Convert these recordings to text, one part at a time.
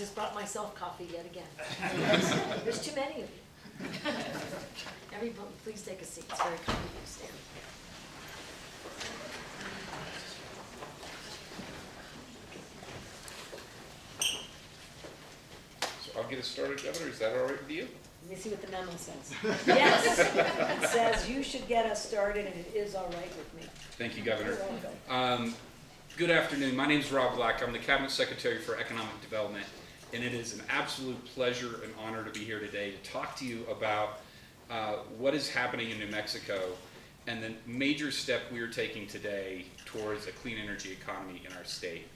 just brought myself coffee yet again. There's too many of you. Everybody, please take a seat. It's very kind of you, Stan. So I'll get us started, Governor. Is that all right with you? Let me see what the memo says. Yes, it says you should get us started, and it is all right with me. Thank you, Governor. You're welcome. Good afternoon. My name is Rob Black. I'm the Cabinet Secretary for Economic Development, and it is an absolute pleasure and honor to be here today to talk to you about what is happening in New Mexico and the major step we are taking today towards a clean energy economy in our state.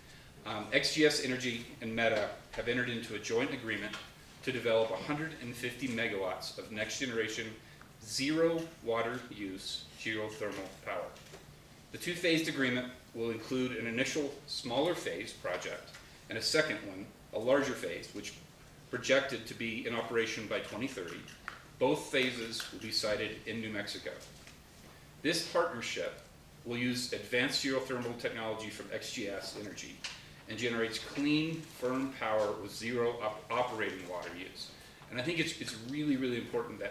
XGS Energy and Meta have entered into a joint agreement to develop 150 megawatts of next generation zero water use geothermal power. The two-phased agreement will include an initial smaller phase project and a second one, a larger phase, which projected to be in operation by 2030. Both phases will be sited in New Mexico. This partnership will use advanced geothermal technology from XGS Energy and generates clean, firm power with zero operating water use. And I think it's really, really important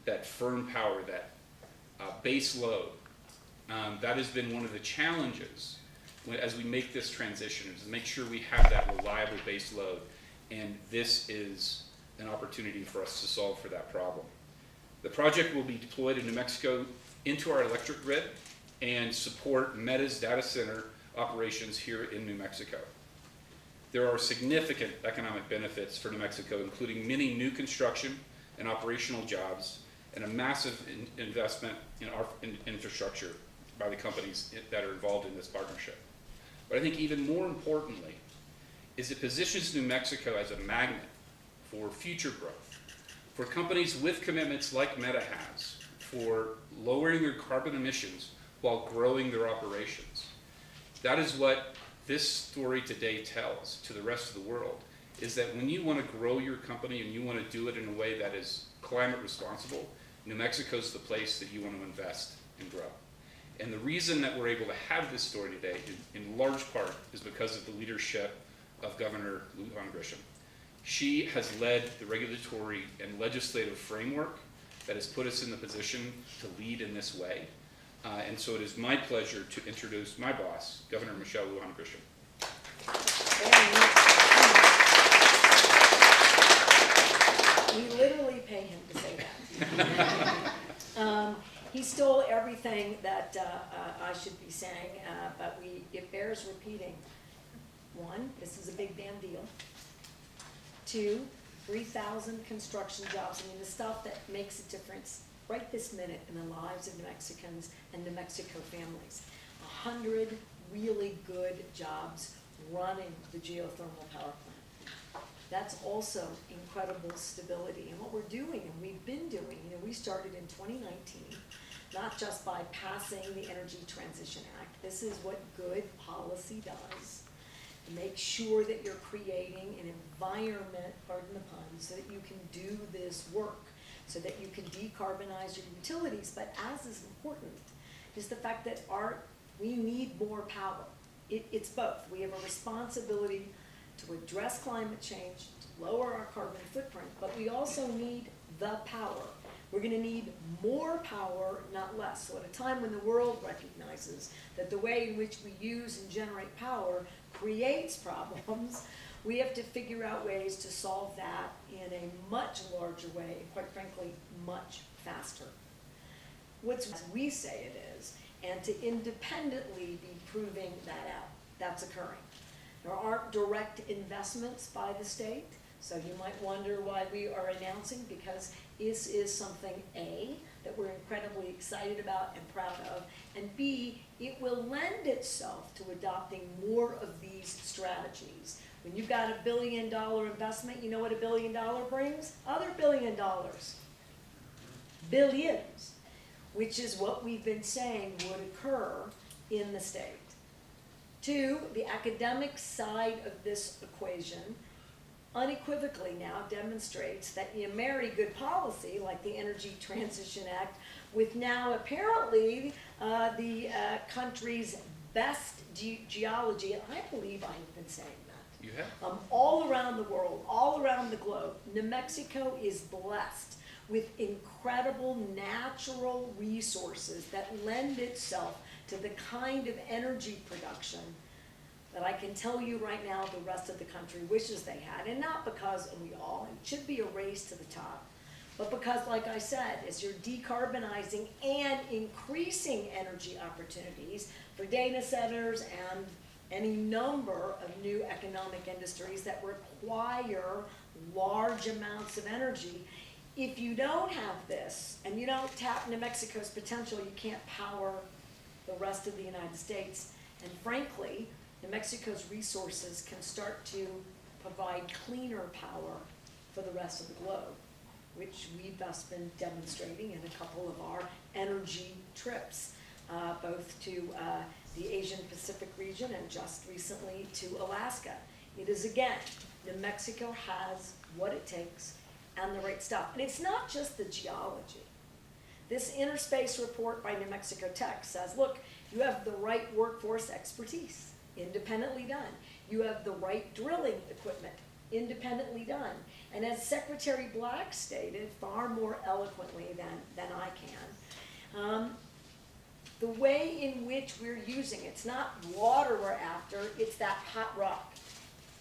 that firm power, that base load, that has been one of the challenges as we make this transition, is to make sure we have that reliable base load. And this is an opportunity for us to solve for that problem. The project will be deployed in New Mexico into our electric grid and support Meta's data center operations here in New Mexico. There are significant economic benefits for New Mexico, including many new construction and operational jobs and a massive investment in our infrastructure by the companies that are involved in this partnership. But I think even more importantly is it positions New Mexico as a magnet for future growth, for companies with commitments like Meta has, for lowering their carbon emissions while growing their operations. That is what this story today tells to the rest of the world, is that when you want to grow your company and you want to do it in a way that is climate responsible, New Mexico is the place that you want to invest and grow. And the reason that we're able to have this story today, in large part, is because of the leadership of Governor Lujan Grisham. She has led the regulatory and legislative framework that has put us in the position to lead in this way. And so it is my pleasure to introduce my boss, Governor Michelle Lujan Grisham. We literally pay him to say that. He stole everything that I should be saying, but it bears repeating. One, this is a big damn deal. Two, 3,000 construction jobs. I mean, the stuff that makes a difference right this minute in the lives of New Mexicans and New Mexico families. 100 really good jobs running the geothermal power plant. That's also incredible stability. And what we're doing, and we've been doing, we started in 2019, not just by passing the Energy Transition Act. This is what good policy does. Make sure that you're creating an environment, pardon the pun, so that you can do this work, so that you can decarbonize your utilities. But as is important is the fact that we need more power. It's both. We have a responsibility to address climate change, to lower our carbon footprint, but we also need the power. We're going to need more power, not less. So at a time when the world recognizes that the way in which we use and generate power creates problems, we have to figure out ways to solve that in a much larger way, and quite frankly, much faster. What's we say it is, and to independently be proving that out. That's occurring. There aren't direct investments by the state, so you might wonder why we are announcing, because this is something, A, that we're incredibly excited about and proud of, and B, it will lend itself to adopting more of these strategies. When you've got $1 billion investment, you know what $1 billion brings? Other $1 billion. Billions, which is what we've been saying would occur in the state. Two, the academic side of this equation unequivocally now demonstrates that you marry good policy, like the Energy Transition Act, with now apparently the country's best geology. And I believe I've been saying that. You have? All around the world, all around the globe, New Mexico is blessed with incredible natural resources that lend itself to the kind of energy production that I can tell you right now the rest of the country wishes they had. And not because it should be a race to the top, but because, like I said, as you're decarbonizing and increasing energy opportunities for data centers and any number of new economic industries that require large amounts of energy, if you don't have this and you don't tap New Mexico's potential, you can't power the rest of the United States. And frankly, New Mexico's resources can start to provide cleaner power for the rest of the globe, which we've thus been demonstrating in a couple of our energy trips, both to the Asian Pacific region and just recently to Alaska. It is, again, New Mexico has what it takes and the right stuff. And it's not just the geology. This Interspace report by New Mexico Tech says, look, you have the right workforce expertise, independently done. You have the right drilling equipment, independently done. And as Secretary Black stated far more eloquently than I can, the way in which we're using it's not water we're after, it's that hot rock.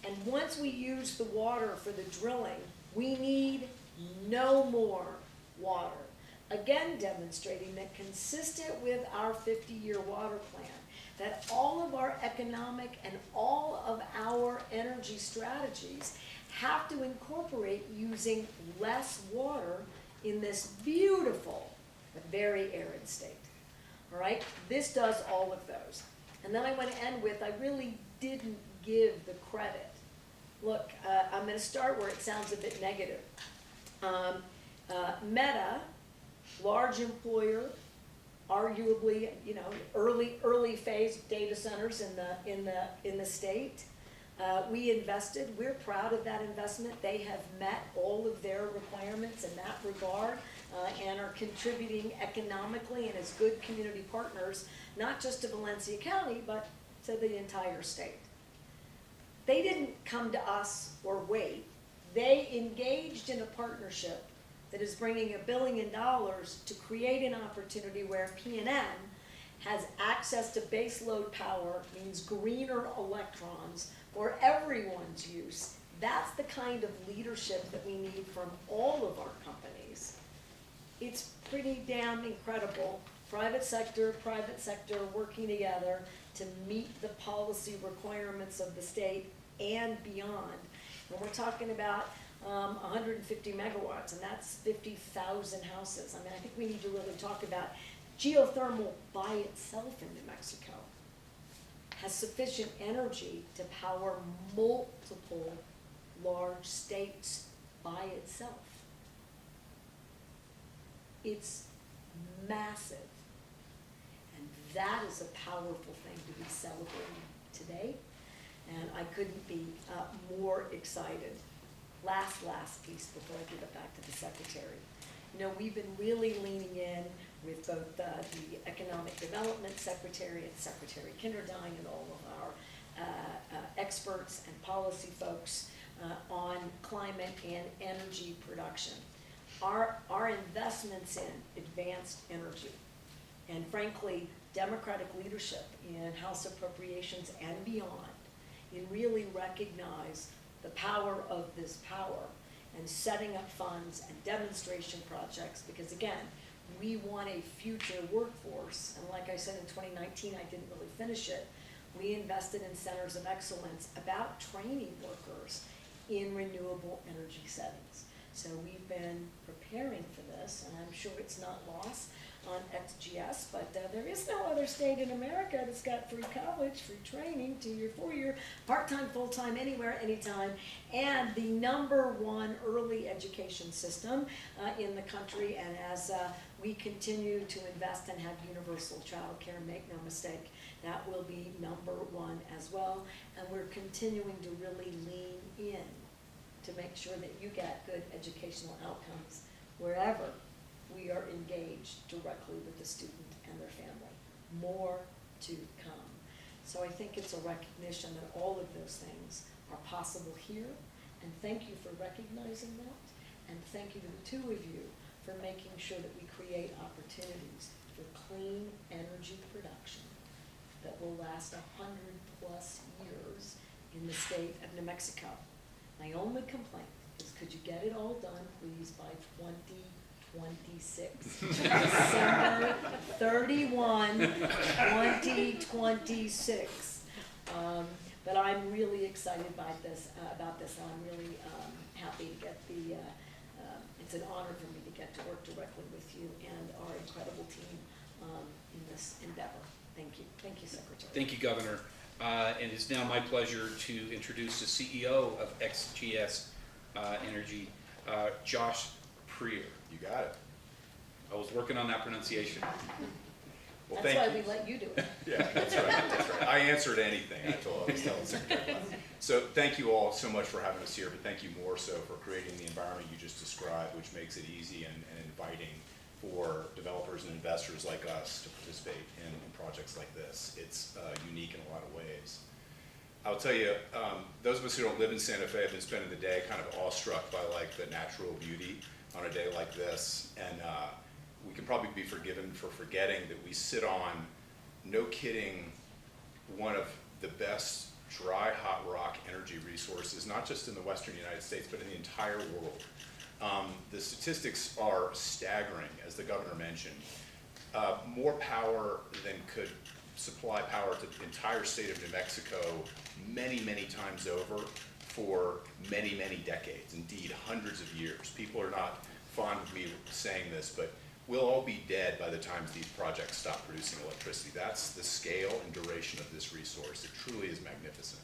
And once we use the water for the drilling, we need no more water. Again, demonstrating that consistent with our 50-year water plan, that all of our economic and all of our energy strategies have to incorporate using less water in this beautiful but very arid state. All right, this does all of those. And then I want to end with, I really didn't give the credit. Look, I'm going to start where it sounds a bit negative. Meta, large employer, arguably, early phase data centers in the state. We invested. We're proud of that investment. They have met all of their requirements in that regard and are contributing economically and as good community partners, not just to Valencia County, but to the entire state. They didn't come to us or wait. They engaged in a partnership that is bringing $1 billion to create an opportunity where PNM has access to base load power, means greener electrons for everyone's use. That's the kind of leadership that we need from all of our companies. It's pretty damn incredible. Private sector working together to meet the policy requirements of the state and beyond. And we're talking about 150 megawatts, and that's 50,000 houses. I mean, I think we need to really talk about geothermal by itself in New Mexico has sufficient energy to power multiple large states by itself. It's massive. And that is a powerful thing to be celebrating today. And I couldn't be more excited. Last piece before I give it back to the Secretary. We've been really leaning in with both the Economic Development Secretary and Secretary Kinderdine and all of our experts and policy folks on climate and energy production. Our investments in advanced energy and frankly Democratic leadership in House Appropriations and beyond in really recognize the power of this power and setting up funds and demonstration projects, because again, we want a future workforce. And like I said, in 2019, I didn't really finish it. We invested in centers of excellence about training workers in renewable energy settings. So we've been preparing for this, and I'm sure it's not lost on XGS, but there is no other state in America that's got free college, free training, 2-year, 4-year, part-time, full-time, anywhere, anytime, and the #1 early education system in the country. And as we continue to invest and have universal child care, make no mistake, that will be #1 as well. And we're continuing to really lean in to make sure that you get good educational outcomes wherever we are engaged directly with the student and their family. More to come. So I think it's a recognition that all of those things are possible here. And thank you for recognizing that. And thank you to the two of you for making sure that we create opportunities for clean energy production that will last 100+ years in the state of New Mexico. My only complaint is, could you get it all done, please, by 2026? December 31, 2026. But I'm really excited about this, and I'm really happy to get the, it's an honor for me to get to work directly with you and our incredible team in this endeavor. Thank you. Thank you, Secretary. Thank you, Governor. And it's now my pleasure to introduce the CEO of XGS Energy, Josh Prier. You got it. I was working on that pronunciation. Well, That's thank why you. we let you do it. Yeah, that's right. That's right. I answered anything. I was telling Secretary. So thank you all so much for having us here, but thank you more so for creating the environment you just described, which makes it easy and inviting for developers and investors like us to participate in projects like this. It's unique in a lot of ways. I'll tell you, those of us who don't live in Santa Fe have been spending the day kind of awestruck by like the natural beauty on a day like this, and we can probably be forgiven for forgetting that we sit on, no kidding, one of the best dry hot rock energy resources, not just in the western United States, but in the entire world. The statistics are staggering, as the governor mentioned. More power than could supply power to the entire state of New Mexico many, many times over for many, many decades, indeed hundreds of years. People are not fond of me saying this, but we'll all be dead by the time these projects stop producing electricity. That's the scale and duration of this resource. It truly is magnificent.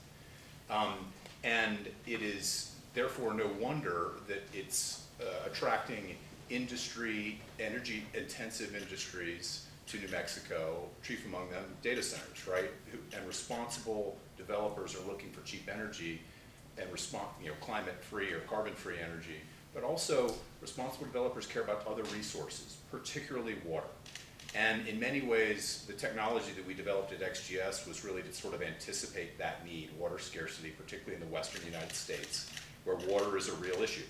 And it is therefore no wonder that it's attracting industry, energy-intensive industries to New Mexico, chief among them data centers, right? And responsible developers are looking for cheap energy and climate-free or carbon-free energy, but also responsible developers care about other resources, particularly water. And in many ways, the technology that we developed at XGS was really to sort of anticipate that need, water scarcity, particularly in the western United States, where water is a real issue.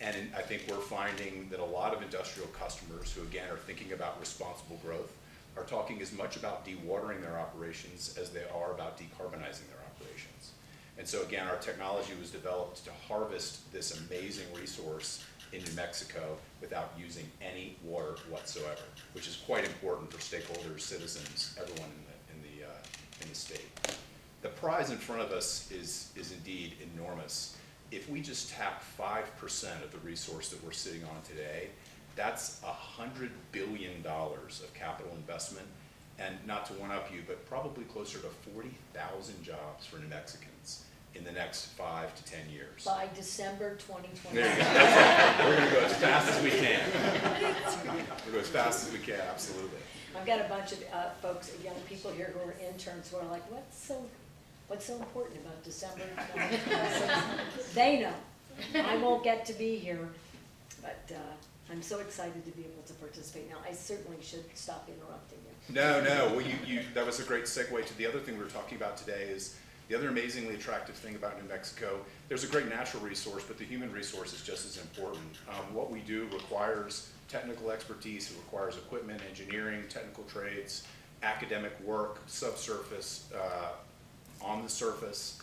And I think we're finding that a lot of industrial customers who, again, are thinking about responsible growth are talking as much about dewatering their operations as they are about decarbonizing their operations. And so, again, our technology was developed to harvest this amazing resource in New Mexico without using any water whatsoever, which is quite important for stakeholders, citizens, everyone in the state. The prize in front of us is indeed enormous. If we just tap 5% of the resource that we're sitting on today, that's $100 billion of capital investment, and not to one-up you, but probably closer to 40,000 jobs for New Mexicans in the next 5 to 10 years. By December 2020. There you go. That's right. We're going to go as fast as we can. We'll go as fast as we can, absolutely. I've got a bunch of folks, young people here who are interns who are like, what's so important about December 2026? They know. I won't get to be here, but I'm so excited to be able to participate. Now, I certainly should stop interrupting you. No. Well, that was a great segue to the other thing we were talking about today is the other amazingly attractive thing about New Mexico. There's a great natural resource, but the human resource is just as important. What we do requires technical expertise. It requires equipment, engineering, technical trades, academic work, subsurface, on the surface,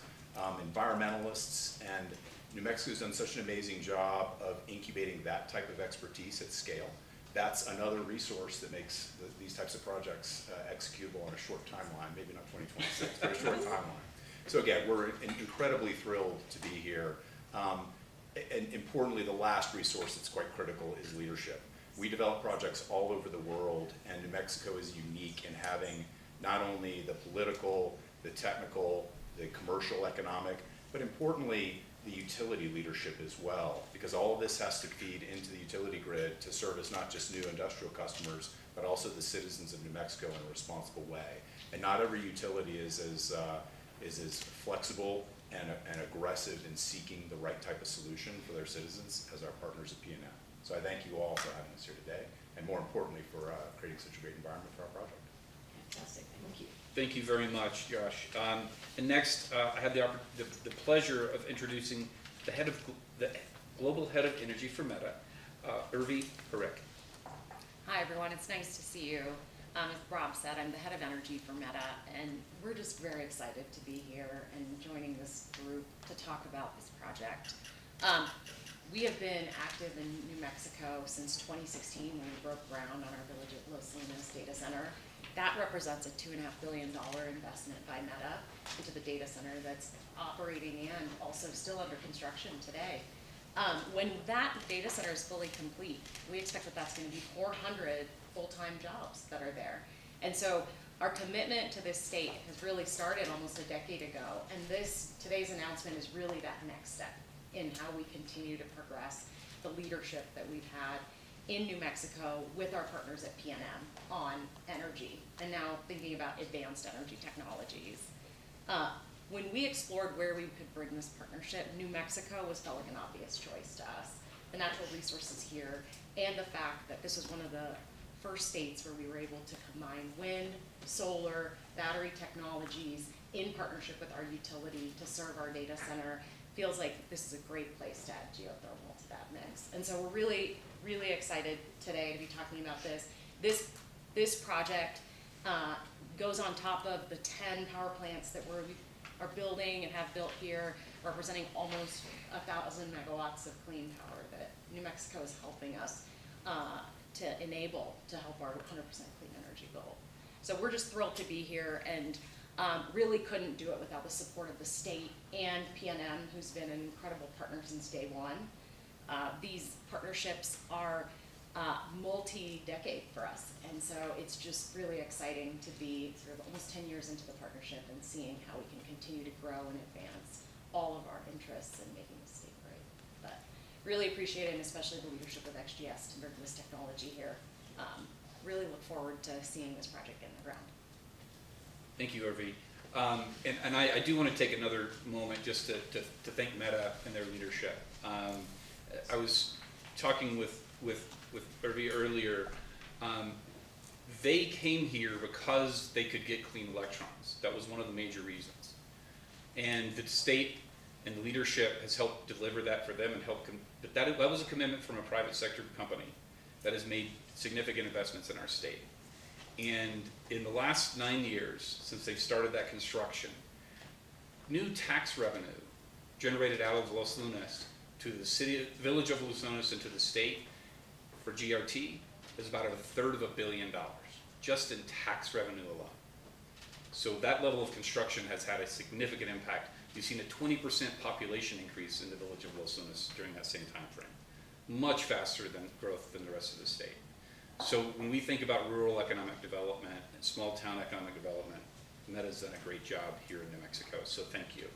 environmentalists, and New Mexico's done such an amazing job of incubating that type of expertise at scale. That's another resource that makes these types of projects executable on a short timeline, maybe not 2026, but a short timeline. So again, we're incredibly thrilled to be here. And importantly, the last resource that's quite critical is leadership. We develop projects all over the world, and New Mexico is unique in having not only the political, the technical, the commercial, economic, but importantly, the utility leadership as well, because all of this has to feed into the utility grid to service not just new industrial customers, but also the citizens of New Mexico in a responsible way. And not every utility is as flexible and aggressive in seeking the right type of solution for their citizens as our partners at P&M. So I thank you all for having us here today, and more importantly, for creating such a great environment for our project. Fantastic, thank you. Thank you very much, Josh. And next, I have the pleasure of introducing the global head of energy for Meta, Urvi Parekh. Hi everyone, it's nice to see you. As Rob said, I'm the head of energy for Meta, and we're just very excited to be here and joining this group to talk about this project. We have been active in New Mexico since 2016 when we broke ground on our Village of Los Lunas data center. That represents a $2.5 billion investment by Meta into the data center that's operating and also still under construction today. When that data center is fully complete, we expect that that's going to be 400 full-time jobs that are there. And so our commitment to this state has really started almost a decade ago, and today's announcement is really that next step in how we continue to progress the leadership that we've had in New Mexico with our partners at PNM on energy, and now thinking about advanced energy technologies. When we explored where we could bring this partnership, New Mexico felt like an obvious choice to us. The natural resources here, and the fact that this was one of the first states where we were able to combine wind, solar, battery technologies in partnership with our utility to serve our data center, feels like this is a great place to add geothermal to that mix. And so we're really, really excited today to be talking about this. This project goes on top of the 10 power plants that we are building and have built here, representing almost 1,000 megawatts of clean power that New Mexico is helping us to enable to help our 100% clean energy goal. So we're just thrilled to be here, and really couldn't do it without the support of the state and PNM, who's been an incredible partner since day one. These partnerships are multi-decade for us, and so it's just really exciting to be sort of almost 10 years into the partnership and seeing how we can continue to grow and advance all of our interests in making the state great. But really appreciate it, and especially the leadership of XGS to bring this technology here. Really look forward to seeing this project get in the ground. Thank you, Urvi. And I do want to take another moment just to thank Meta and their leadership. I was talking with Urvi earlier. They came here because they could get clean electrons. That was one of the major reasons. And the state and the leadership has helped deliver that for them and but that was a commitment from a private sector company that has made significant investments in our state. And in the last 9 years, since they've started that construction, new tax revenue generated out of Los Lunas to the Village of Los Lunas and to the state for GRT is about $1/3 of $1 billion, just in tax revenue alone. So that level of construction has had a significant impact. You've seen a 20% population increase in the Village of Los Lunas during that same time frame, much faster than growth than the rest of the state. So when we think about rural economic development and small town economic development, Meta's done a great job here in New Mexico, so thank you.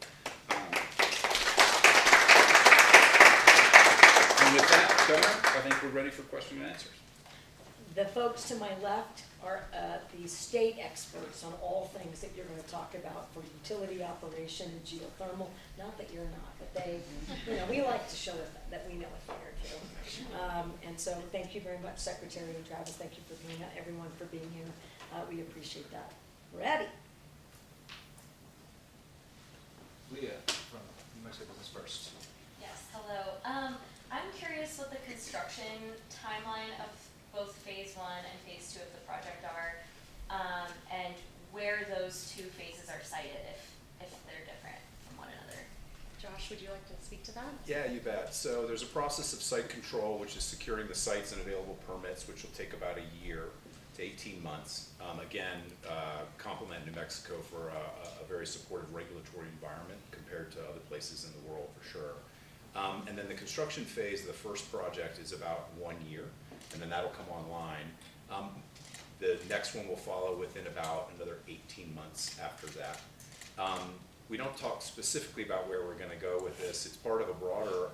And with that, Governor, I think we're ready for question and answers. The folks to my left are the state experts on all things that you're going to talk about for utility operation and geothermal. Not that you're not, but they, we like to show that we know it here too. And so thank you very much, Secretary and Travis. Thank you for being everyone for being here. We appreciate that. Ready? Leah from New Mexico Business First. Yes, hello. I'm curious what the construction timeline of both phase 1 and phase 2 of the project are, and where those two phases are sited if they're different from one another. Josh, would you like to speak to that? Yeah, you bet. So there's a process of site control, which is securing the sites and available permits, which will take about a year to 18 months. Again, compliment New Mexico for a very supportive regulatory environment compared to other places in the world, for sure. And then the construction phase of the first project is about 1 year, and then that'll come online. The next one will follow within about another 18 months after that. We don't talk specifically about where we're going to go with this. It's part of a broader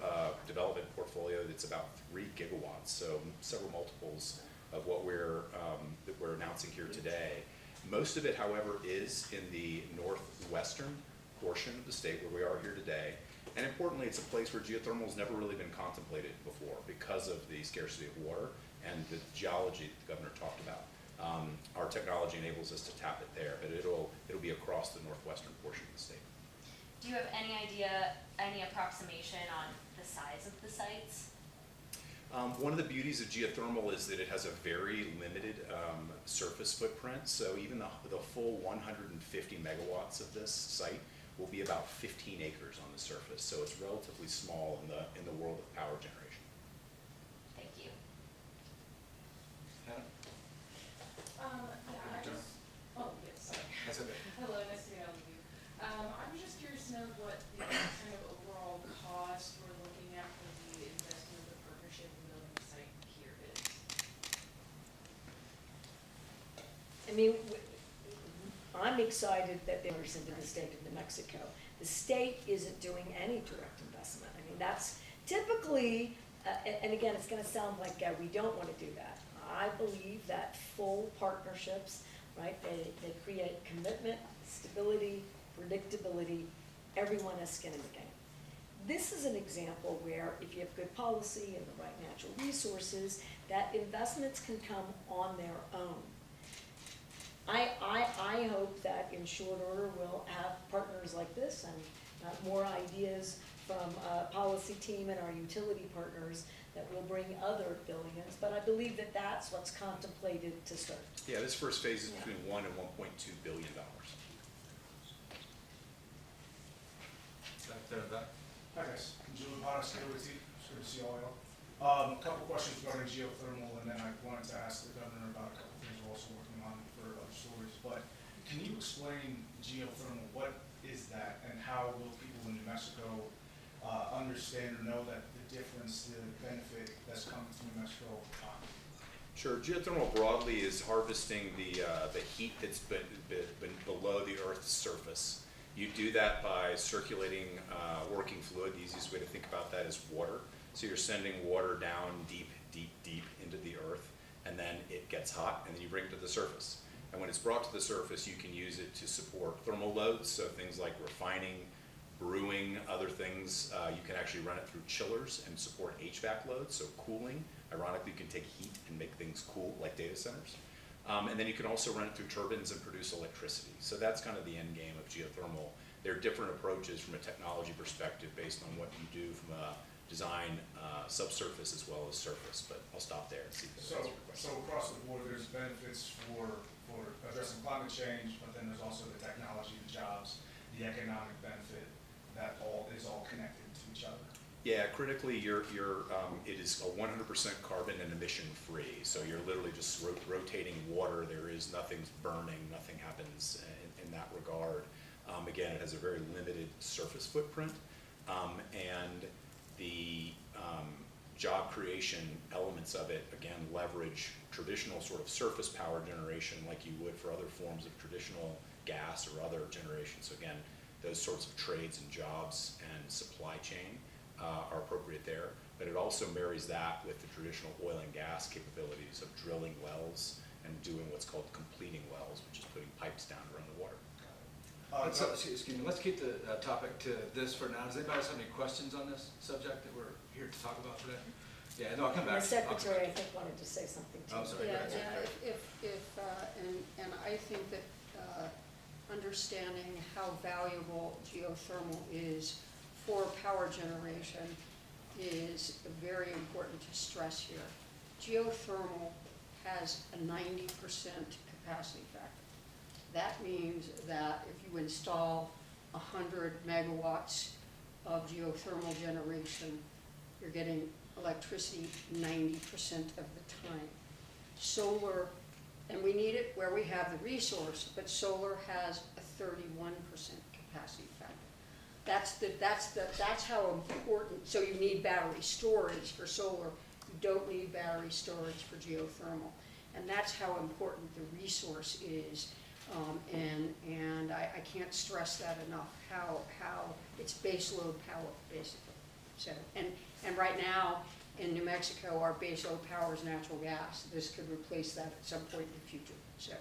development portfolio that's about 3 gigawatts, so several multiples of what that we're announcing here today. Most of it, however, is in the northwestern portion of the state where we are here today. And importantly, it's a place where geothermal has never really been contemplated before because of the scarcity of water and the geology that the governor talked about. our technology enables us to tap it there, but it'll be across the northwestern portion of the state. Do you have any idea, any approximation on the size of the sites? One of the beauties of geothermal is that it has a very limited surface footprint. So even the full 150 megawatts of this site will be about 15 acres on the surface. So it's relatively small in the world of power generation. Thank you. Hannah? Yeah, I just, oh, yes, sorry. That's okay. Hello, nice to meet all of you. I'm just curious to know what the kind of overall cost we're looking at for the investment of the partnership in building the site here is. I mean, I'm excited that there's into the state of New Mexico. The state isn't doing any direct investment. I mean, that's typically, and again, it's gonna sound like we don't wanna do that. I believe that full partnerships, right, they create commitment, stability, predictability, everyone has skin in the game. This is an example where if you have good policy and the right natural resources, that investments can come on their own. I hope that in short order we'll have partners like this and more ideas from policy team and our utility partners that will bring other billions, but I believe that that's what's contemplated to start. Yeah, this first phase is Yeah. between $1 and $1.2 billion. Back there, back. Hi guys, I'm Julian Potas, KOT, it's good to see all y'all. A couple questions regarding geothermal, and then I wanted to ask the governor about a couple things we're also working on for other stories. But can you explain geothermal? What is that, and how will people in New Mexico understand or know that the difference, the benefit that's coming to New Mexico over time? Sure. Geothermal broadly is harvesting the heat that's been below the Earth's surface. You do that by circulating working fluid. The easiest way to think about that is water. So you're sending water down deep, deep, deep into the earth, and then it gets hot, and then you bring it to the surface. And when it's brought to the surface, you can use it to support thermal loads, so things like refining, brewing, other things. You can actually run it through chillers and support HVAC loads, so cooling. Ironically, you can take heat and make things cool, like data centers. And then you can also run it through turbines and produce electricity. So that's kind of the end game of geothermal. There are different approaches from a technology perspective based on what you do from a design subsurface as well as surface, but I'll stop there and see if that answers your question. So across the board, there's benefits for addressing climate change, but then there's also the technology, the jobs, the economic benefit, that is all connected to each other. Yeah, critically, it is a 100% carbon and emission free. So you're literally just rotating water. There is nothing burning, nothing happens in that regard. Again, it has a very limited surface footprint, and the job creation elements of it, again, leverage traditional sort of surface power generation like you would for other forms of traditional gas or other generation. So again, those sorts of trades and jobs and supply chain are appropriate there, but it also marries that with the traditional oil and gas capabilities of drilling wells and doing what's called completing wells, which is putting pipes down to run the water. Excuse me, let's keep the topic to this for now. Does anybody else have any questions on this subject that we're here to talk about today? Yeah, no, I'll come back. The secretary, I think, wanted to say something too. I'm sorry. Yeah, go ahead. and I think that understanding how valuable geothermal is for power generation is very important to stress here. Geothermal has a 90% capacity factor. That means that if you install 100 megawatts of geothermal generation, you're getting electricity 90% of the time. Solar, and we need it where we have the resource, but solar has a 31% capacity factor. That's how important, so you need battery storage for solar, you don't need battery storage for geothermal. And that's how important the resource is. And I can't stress that enough, how it's base load power, basically. So, and right now, in New Mexico, our base load power is natural gas. This could replace that at some point in the future, so.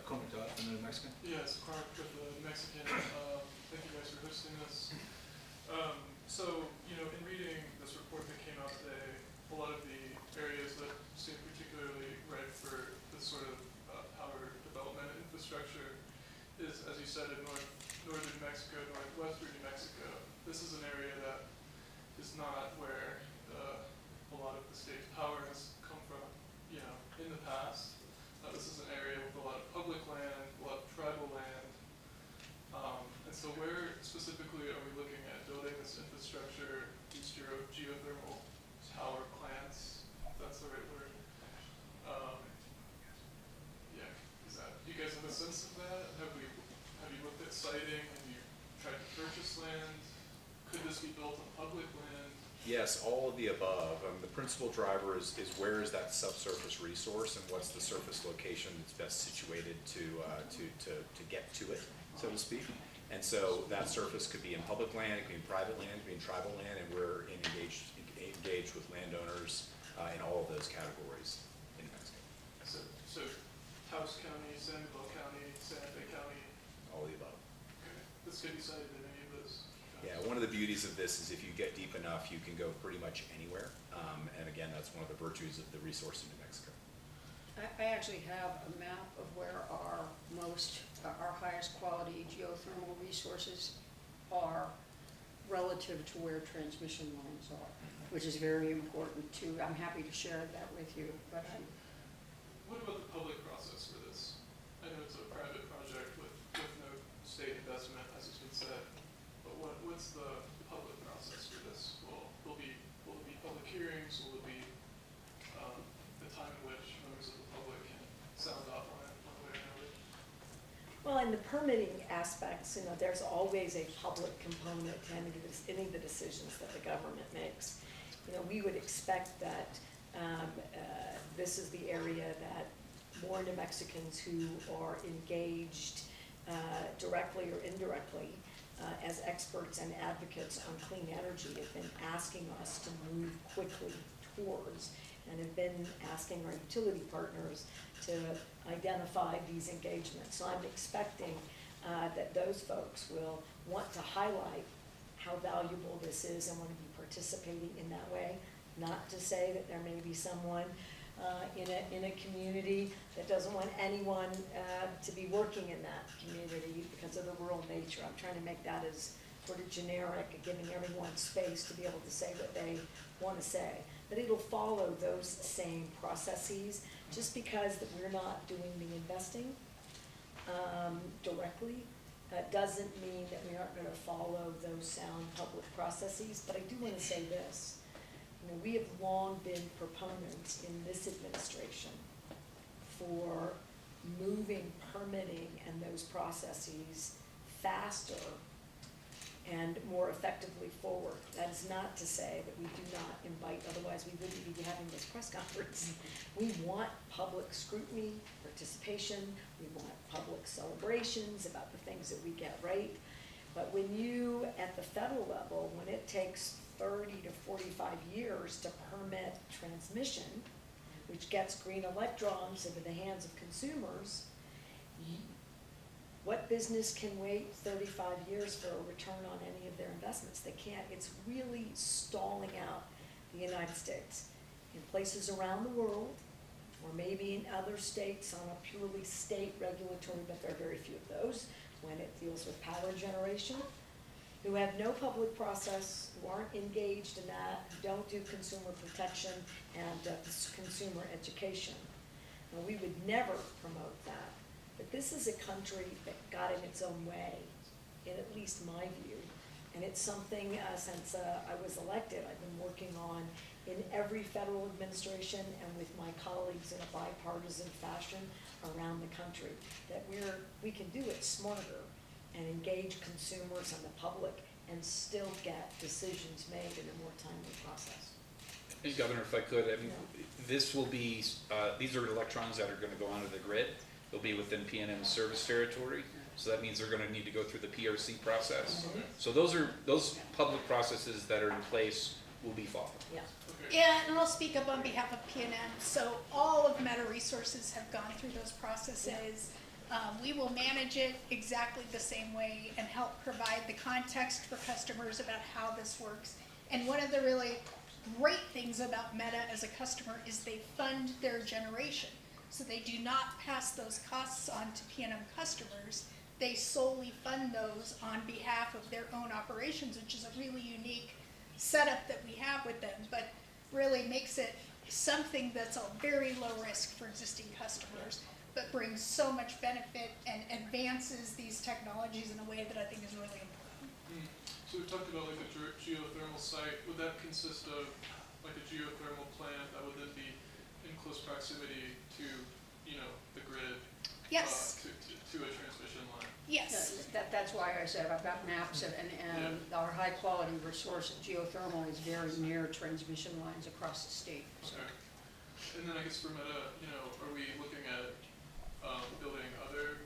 Comic from the Mexican. Yes, Clark with the Mexican. Thank you guys for hosting this. So, in reading this report that came out today, a lot of the areas that seem particularly ripe for this sort sort of power development infrastructure is, as you said, in northern New Mexico, northwestern New Mexico. This is an area that is not where a lot of the state's power has come from, in the past. This is an area with a lot of public land, a lot of tribal land. And so where specifically are we looking at building this infrastructure, these geothermal power plants, if that's the right word? Yeah, do you guys have a sense of that? Have you looked at siting? Have you tried to purchase land? Could this be built on public land? Yes, all of the above. The principal driver is where is that subsurface resource and what's the surface location that's best situated to get to it, so to speak. And so that surface could be in public land, it could be in private land, it could be in tribal land, and we're engaged with landowners in all of those categories in Mexico. So Taos County, San Miguel County, Santa Fe County. All of the above. Okay. This could be cited in any of those. Yeah, one of the beauties of this is if you get deep enough, you can go pretty much anywhere. And again, that's one of the virtues of the resource in New Mexico. I actually have a map of where our highest quality geothermal resources are relative to where transmission lines are, which is very important too. I'm happy to share that with you, but What about the public process for this? I know it's a private project with no state investment, as has been said, but what's the public process for this? Will it be public hearings? Will it be the time in which members of the public can sound off on it one way or another? Well, in the permitting aspects, there's always a public component to any of the decisions that the government makes. We would expect that this is the area that more New Mexicans who are engaged directly or indirectly as experts and advocates on clean energy have been asking us to move quickly towards, and have been asking our utility partners to identify these engagements. So I'm expecting that those folks will want to highlight how valuable this is and want to be participating in that way. Not to say that there may be someone in a community that doesn't want anyone to be working in that community because of the rural nature. I'm trying to make that as sort of generic, giving everyone space to be able to say what they want to say. But it'll follow those same processes. Just because that we're not doing the investing directly doesn't mean that we aren't going to follow those sound public processes. But I do want to say this. We have long been proponents in this administration for moving permitting and those processes faster and more effectively forward. That is not to say that we do not invite, otherwise we wouldn't be having this press conference. We want public scrutiny, participation, we want public celebrations about the things that we get right. But when you, at the federal level, when it takes 30 to 45 years to permit transmission, which gets green electrons into the hands of consumers, what business can wait 35 years for a return on any of their investments? They can't. It's really stalling out the United States. In places around the world, or maybe in other states on a purely state regulatory, but there are very few of those, when it deals with power generation, who have no public process, who aren't engaged in that, who don't do consumer protection and consumer education. Now, we would never promote that. But this is a country that got in its own way, in at least my view. And it's something since I was elected, I've been working on in every federal administration and with my colleagues in a bipartisan fashion around the country, that we can do it smarter and engage consumers and the public and still get decisions made in a more timely process. And Governor, if I could, this will be, these are electrons that are going to go onto the grid. They'll be within PNM's service territory, so that means they're going to need to go through the PRC process. Mm-hmm. So those public processes that are in place will be followed. Yeah. Yeah, and I'll speak up on behalf of PNM. So all of Meta Resources have gone through those processes. We will manage it exactly the same way and help provide the context for customers about how this works. And one of the really great things about Meta as a customer is they fund their generation. So they do not pass those costs on to PNM customers. They solely fund those on behalf of their own operations, which is a really unique setup that we have with them, but really makes it something that's a very low risk for existing customers, but brings so much benefit and advances these technologies in a way that I think is really important. So we've talked about like a geothermal site. Would that consist of like a geothermal plant that would then be in close proximity to, you know, the grid? Yes, To a transmission line? yes. That's why I said I've got maps and our high quality resource geothermal is very near transmission lines across the state. So. Okay. And then I guess for Meta, you know, are we looking at building other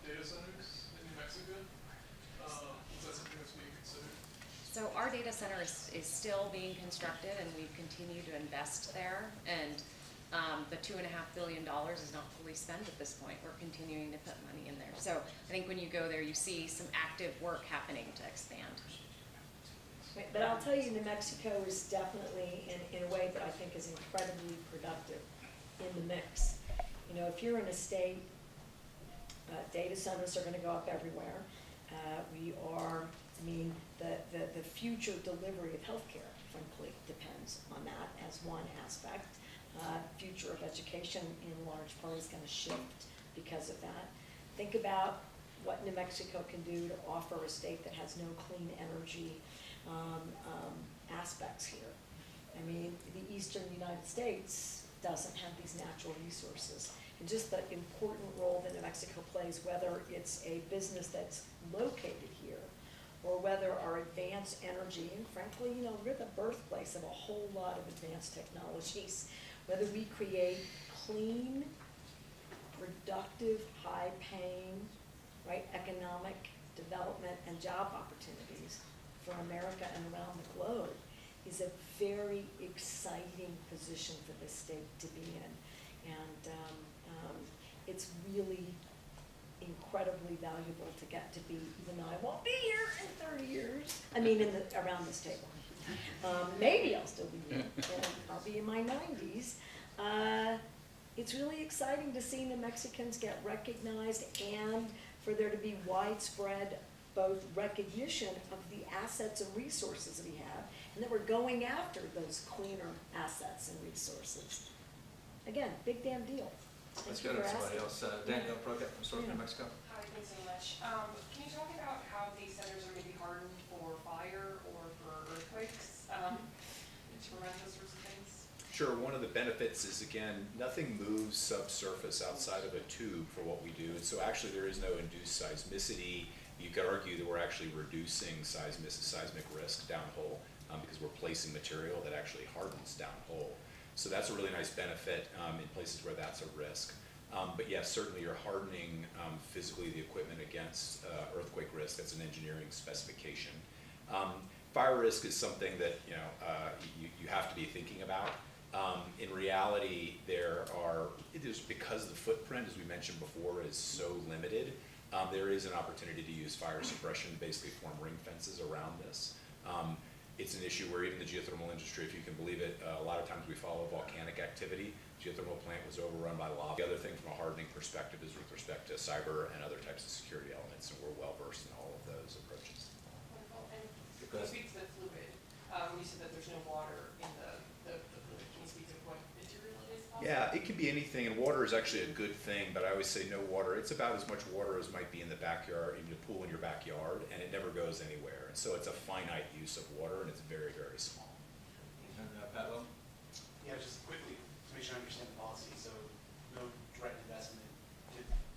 data centers in New Mexico? Is that something that's being considered? So our data center is still being constructed, and we've continued to invest there. And the $2.5 billion is not fully spent at this point. We're continuing to put money in there. So I think when you go there, you see some active work happening to expand. But I'll tell you, New Mexico is definitely, in a way that I think is incredibly productive in the mix. You know, if you're in a state, data centers are gonna go up everywhere. The future delivery of healthcare, frankly, depends on that as one aspect. Future of education in large part is gonna shift because of that. Think about what New Mexico can do to offer a state that has no clean energy aspects here. I mean, the eastern United States doesn't have these natural resources. And just the important role that New Mexico plays, whether it's a business that's located here or whether our advanced energy, and frankly, you know, we're the birthplace of a whole lot of advanced technologies, whether we create clean, productive, high-paying, right, economic development and job opportunities for America and around the globe is a very exciting position for this state to be in. And it's really incredibly valuable to get to be, even though I won't be here in 30 years, I mean, around this table. Maybe I'll still be here, and I'll be in my 90s. It's really exciting to see New Mexicans get recognized and for there to be widespread both recognition of the assets and resources we have, and that we're going after those cleaner assets and resources. Again, big damn deal. Let's Thank go you to for somebody asking. else. Danielle Proget from North New Mexico. Hi, thanks so much. Can you talk about how these centers are maybe hardened for fire or for earthquakes, to prevent those sorts of things? Sure, one of the benefits is, again, nothing moves subsurface outside of a tube for what we do. And so actually there is no induced seismicity. You could argue that we're actually reducing seismic risk downhole because we're placing material that actually hardens downhole. So that's a really nice benefit in places where that's a risk. But yes, certainly you're hardening physically the equipment against earthquake risk. That's an engineering specification. Fire risk is something that you have to be thinking about. In reality, because the footprint, as we mentioned before, is so limited, there is an opportunity to use fire suppression, basically form ring fences around this. It's an issue where even the geothermal industry, if you can believe it, a lot of times we follow volcanic activity. Geothermal plant was overrun by lava. The other thing from a hardening perspective is with respect to cyber and other types of security elements, and we're well versed in all of those approaches. Wonderful. And can you speak to the fluid? You said that there's no water in the fluid. Can you speak to what material it is? Yeah, it can be anything, and water is actually a good thing, but I always say no water. It's about as much water as might be in the backyard, in the pool in your backyard, and it never goes anywhere. And so it's a finite use of water, and it's very, very small. And Pat Lowe? Yeah, just quickly, to make sure I understand the policy, so no direct investment.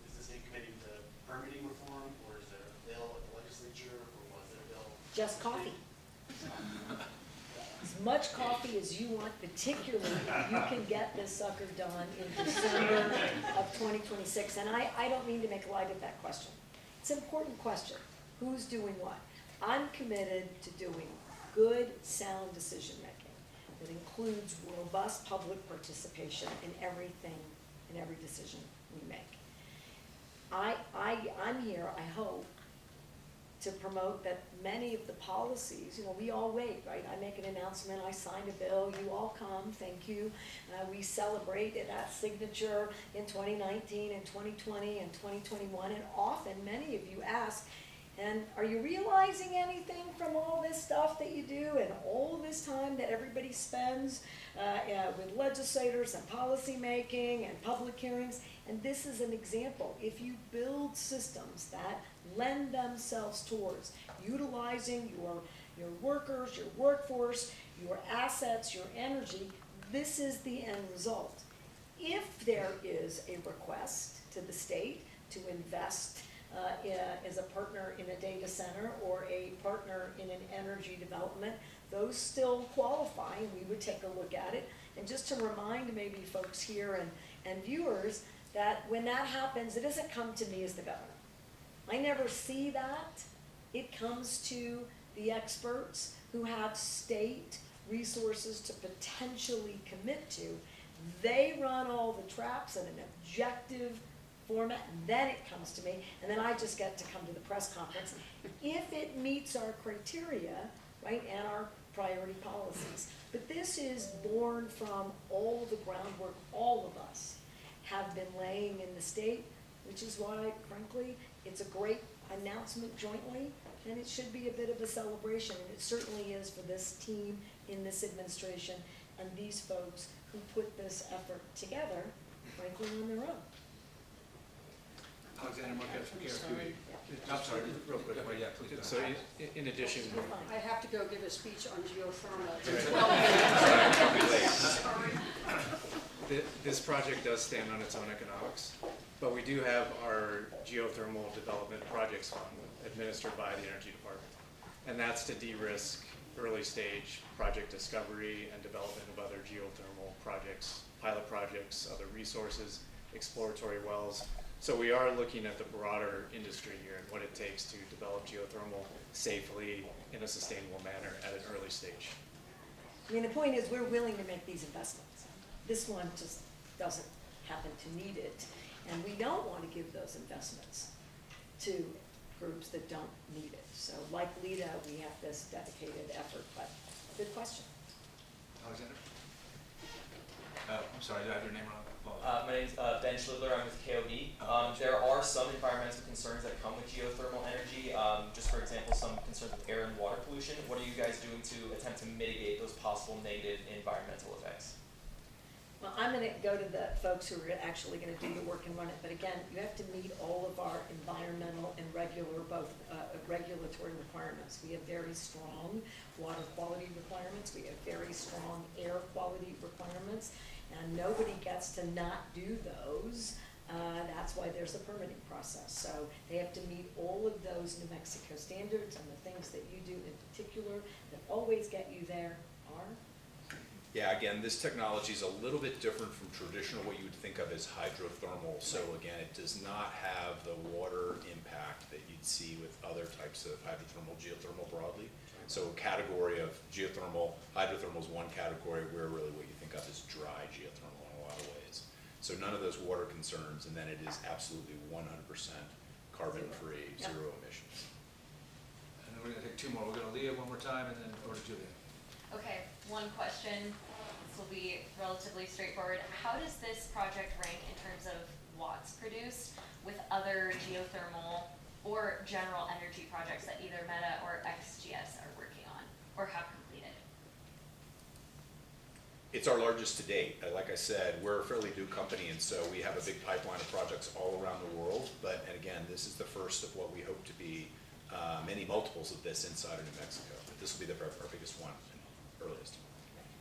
Is the state committing to permitting reform, or is there a bill at the legislature, or was there a bill? Just coffee. As much coffee as you want, particularly if you can get this sucker done in December of 2026. And I don't mean to make light of that question. It's an important question. Who's doing what? I'm committed to doing good, sound decision-making that includes robust public participation in everything, in every decision we make. I'm here, I hope, to promote that many of the policies, we all wait, right? I make an announcement, I sign a bill, you all come, thank you. We celebrate that signature in 2019 and 2020 and 2021, and often many of you ask, and are you realizing anything from all this stuff that you do and all this time that everybody spends with legislators and policy making and public hearings? And this is an example. If you build systems that lend themselves towards utilizing your workers, your workforce, your assets, your energy, this is the end result. If there is a request to the state to invest as a partner in a data center or a partner in an energy development, those still qualify, and we would take a look at it. And just to remind maybe folks here and viewers that when that happens, it doesn't come to me as the governor. I never see that. It comes to the experts who have state resources to potentially commit to. They run all the traps in an objective format, and then it comes to me, and then I just get to come to the press conference if it meets our criteria, right, and our priority policies. But this is born from all the groundwork all of us have been laying in the state, which is why, frankly, it's a great announcement jointly, and it should be a bit of a celebration, and it certainly is for this team in this administration and these folks who put this effort together, frankly, on their own. Alexander Marquez from sorry. I'm sorry, real quick, well, yeah, please. So in addition, I have to go give a speech on geothermal. this project does stand on its own economics, but we do have our geothermal development projects fund administered by the Energy Department. And that's to de-risk early stage project discovery and development of other geothermal projects, pilot projects, other resources, exploratory wells. So we are looking at the broader industry here and what it takes to develop geothermal safely in a sustainable manner at an early stage. I mean, the point is, we're willing to make these investments. This one just doesn't happen to need it, and we don't want to give those investments to groups that don't need it. So like LIDA, we have this dedicated effort, but good question. Alexander? I'm sorry, did I have your name wrong? My name's Ben Schlidler, I'm with KOB. There are some environmental concerns that come with geothermal energy. Just for example, some concerns with air and water pollution. What are you guys doing to attempt to mitigate those possible negative environmental effects? Well, I'm going to go to the folks who are actually going to do the work and run it, but again, you have to meet all of our environmental and regulatory requirements. We have very strong water quality requirements. We have very strong air quality requirements. And nobody gets to not do those. That's why there's a permitting process. So they have to meet all of those New Mexico standards, and the things that you do in particular that always get you there are? Yeah, again, this technology is a little bit different from traditional, what you would think of as hydrothermal. So again, it does not have the water impact that you'd see with other types of hydrothermal, geothermal broadly. So a category of geothermal, hydrothermal is one category where really what you think of as dry geothermal in a lot of ways. So none of those water concerns, and then it is absolutely 100% carbon-free, zero emissions. And then we're gonna take two more. We'll go to Leah one more time and then over to Julia. Okay, one question. This will be relatively straightforward. How does this project rank in terms of watts produced with other geothermal or general energy projects that either Meta or XGS are working on or have completed? It's our largest to date. Like I said, we're a fairly new company, and so we have a big pipeline of projects all around the world. But, and again, this is the first of what we hope to be many multiples of this inside of New Mexico. But this will be our biggest one and earliest.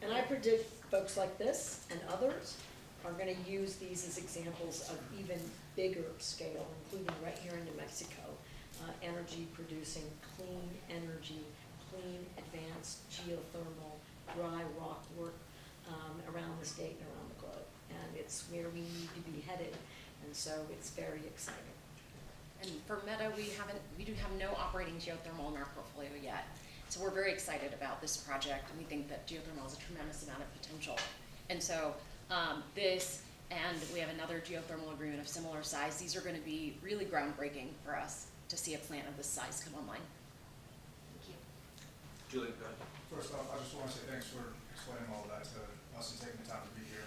And I predict folks like this and others are going to use these as examples of even bigger scale, including right here in New Mexico, energy producing clean energy, clean advanced geothermal, dry rock work around the state and around the globe. And it's where we need to be headed, and so it's very exciting. And for Meta, we do have no operating geothermal in our portfolio yet. So we're very excited about this project, and we think that geothermal has a tremendous amount of potential. And so this, and we have another geothermal agreement of similar size. These are going to be really groundbreaking for us to see a plant of this size come online. Thank you. Julian, go ahead. First off, I just want to say thanks for explaining all of that to us and taking the time to be here.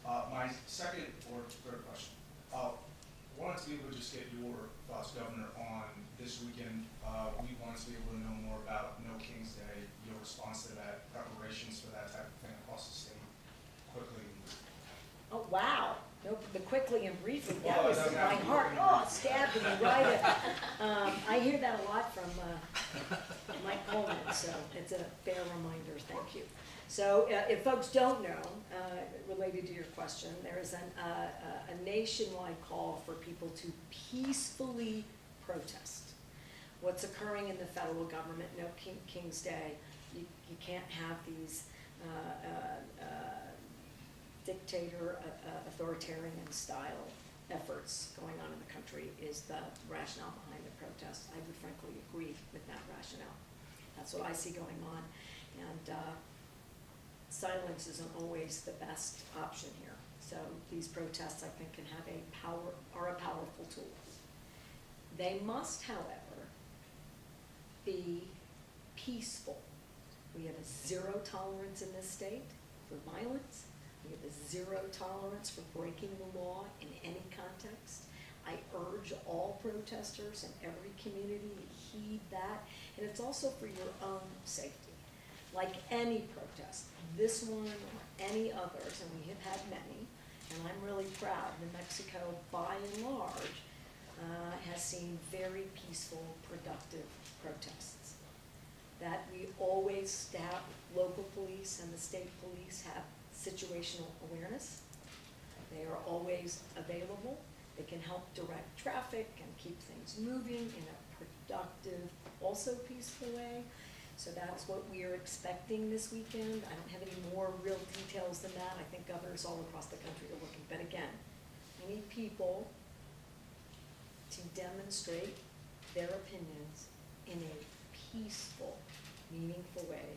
My second or third question, wanted to be able to just get your thoughts, Governor, on this weekend. We wanted to be able to know more about No King's Day, your response to that, preparations for that type of thing across the state, quickly. Oh, wow. No, the quickly and briefly, that Well, it was doesn't my have to be heart, quick and oh, brief. stabbed me right at, I hear that a lot from, Mike Coleman, so it's a fair reminder, thank you. So, if folks don't know, related to your question, there is a nationwide call for people to peacefully protest what's occurring in the federal government. No King's Day, you can't have these dictator, authoritarian style efforts going on in the country is the rationale behind the protest. I would frankly agree with that rationale. That's what I see going on, and silence isn't always the best option here. So these protests, I think, can have are a powerful tool. They must, however, be peaceful. We have a zero tolerance in this state for violence. We have a zero tolerance for breaking the law in any context. I urge all protesters in every community to heed that, and it's also for your own safety. Like any protest, this one or any others, and we have had many, and I'm really proud, New Mexico, by and large, has seen very peaceful, productive protests. That we always staff, local police and the state police have situational awareness. They are always available. They can help direct traffic and keep things moving in a productive, also peaceful way. So that's what we are expecting this weekend. I don't have any more real details than that. I think governors all across the country are looking. But again, we need people to demonstrate their opinions in a peaceful, meaningful way.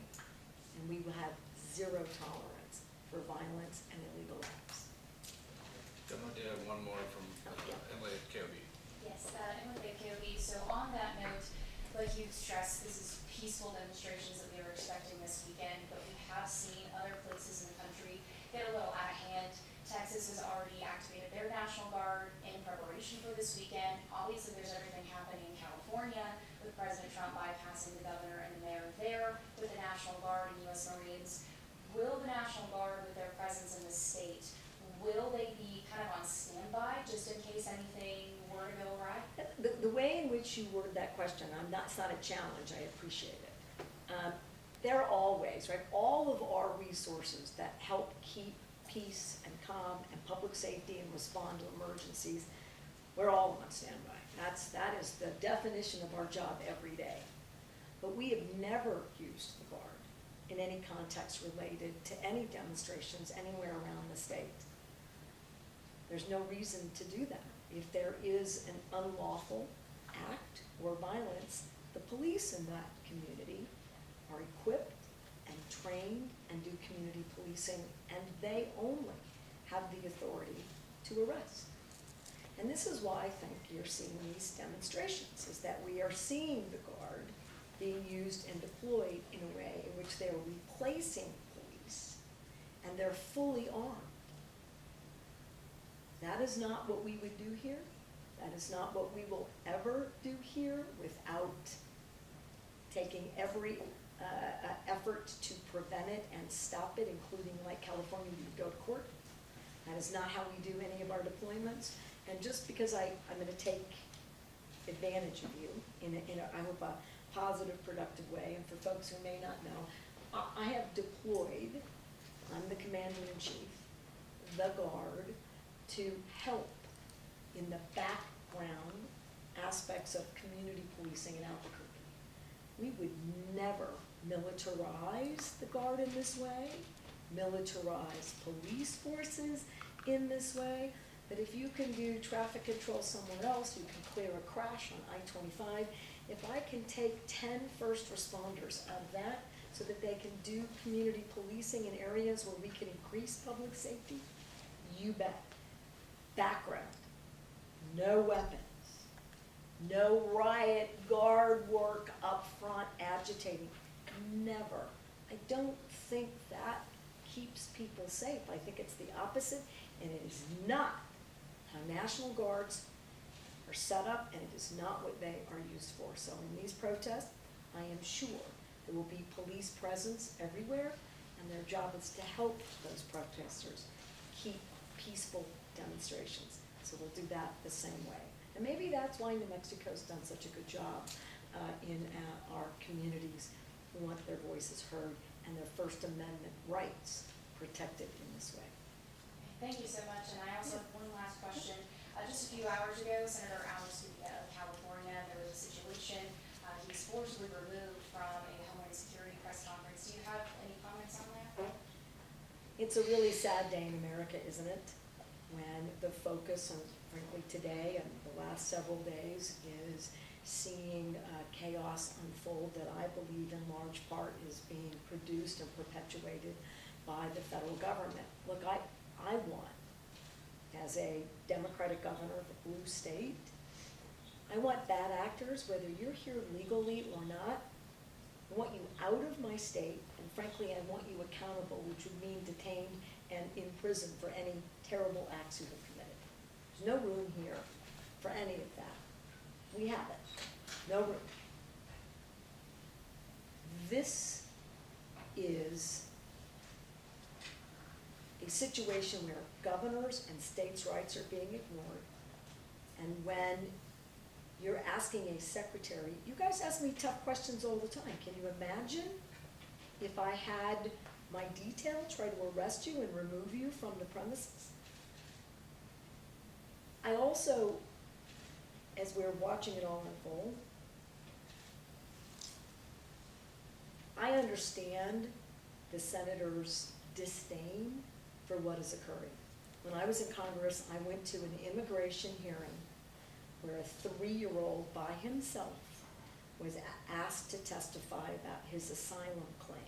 And we will have zero tolerance for violence and illegal acts. Then we did have one more from Emily at KOB. Yes, Emily at KOB. So on that note, like you've stressed, this is peaceful demonstrations that we were expecting this weekend, but we have seen other places in the country get a little out of hand. Texas has already activated their National Guard in preparation for this weekend. Obviously, there's everything happening in California with President Trump bypassing the governor and the mayor there with the National Guard and U.S. Marines. Will the National Guard, with their presence in the state, will they be kind of on standby just in case anything were to go awry? The way in which you word that question, it's not a challenge, I appreciate it. They're always, right, all of our resources that help keep peace and calm and public safety and respond to emergencies, we're all on standby. That is the definition of our job every day. But we have never used the Guard in any context related to any demonstrations anywhere around the state. There's no reason to do that. If there is an unlawful act or violence, the police in that community are equipped and trained and do community policing, and they only have the authority to arrest. And this is why I think you're seeing these demonstrations, is that we are seeing the Guard being used and deployed in a way in which they're replacing police and they're fully armed. That is not what we would do here. That is not what we will ever do here without taking every effort to prevent it and stop it, including like California, we would go to court. That is not how we do any of our deployments. And just because I'm going to take advantage of you in I hope, a positive, productive way, and for folks who may not know, I have deployed, I'm the commander-in-chief, the Guard, to help in the background aspects of community policing in Albuquerque. We would never militarize the Guard in this way, militarize police forces in this way, but if you can do traffic control somewhere else, you can clear a crash on I-25. If I can take 10 first responders out of that so that they can do community policing in areas where we can increase public safety, you bet. Background, no weapons, No riot guard work up front agitating. Never. I don't think that keeps people safe. I think it's the opposite, and it is not how National Guards are set up, and it is not what they are used for. So in these protests, I am sure there will be police presence everywhere, and their job is to help those protesters keep peaceful demonstrations. So we'll do that the same way. And maybe that's why New Mexico's done such a good job in our communities who want their voices heard and their First Amendment rights protected in this way. Thank you so much, and I also have one last question. Just a few hours ago, Senator Alex of California, there was a situation, he was forcibly removed from a Homeland Security press conference. Do you have any comments on that? It's a really sad day in America, isn't it? When the focus, and frankly today and the last several days, is seeing chaos unfold that I believe in large part is being produced and perpetuated by the federal government. Look, I want, as a Democratic governor of a blue state, I want bad actors, whether you're here legally or not, I want you out of my state, and frankly, I want you accountable, which would mean detained and in prison for any terrible acts you have committed. There's no room here for any of that. We have it. No room. This is a situation where governors and states' rights are being ignored. And when you're asking a secretary, you guys ask me tough questions all the time. Can you imagine if I had my detail try to arrest you and remove you from the premises? I also, as we're watching it all unfold, I understand the senator's disdain for what is occurring. When I was in Congress, I went to an immigration hearing where a 3-year-old by himself was asked to testify about his asylum claim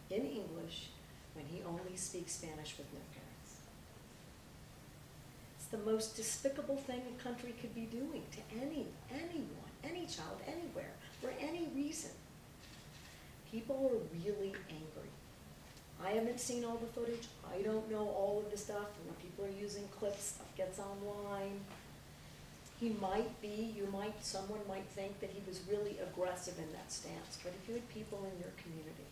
in English when he only speaks Spanish with no parents. It's the most despicable thing a country could be doing to anyone, any child, anywhere, for any reason. People are really angry. I haven't seen all the footage. I don't know all of the stuff. When people are using clips, stuff gets online. He might be, someone might think that he was really aggressive in that stance. But if you had people in your community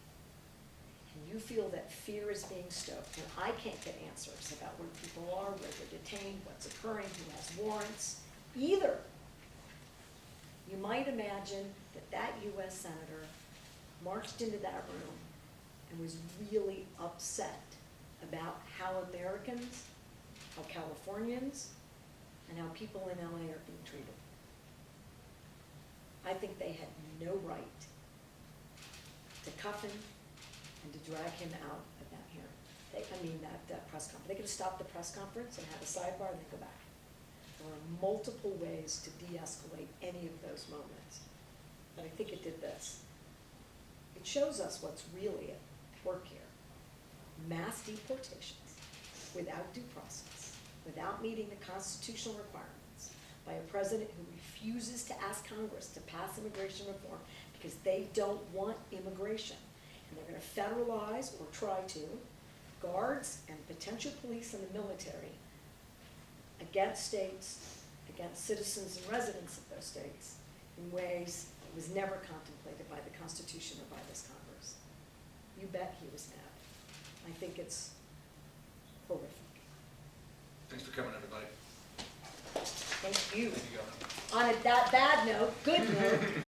and you feel that fear is being stoked, and I can't get answers about where people are, where they're detained, what's occurring, who has warrants, either, you might imagine that that U.S. senator marched into that room and was really upset about how Americans, how Californians, and how people in LA are being treated. I think they had no right to cuff him and to drag him out of that hearing. That press conference. They could have stopped the press conference and had a sidebar and then go back. There are multiple ways to de-escalate any of those moments. But I think it did this. It shows us what's really at work here. Mass deportations without due process, without meeting the constitutional requirements, by a president who refuses to ask Congress to pass immigration reform because they don't want immigration. And they're going to federalize, or try to, guards and potential police and the military against states, against citizens and residents of those states in ways that was never contemplated by the Constitution or by this Congress. You bet he was mad. I think it's horrific. Thanks for coming, everybody. Thank you. Thank you, Governor. On that bad note, good note,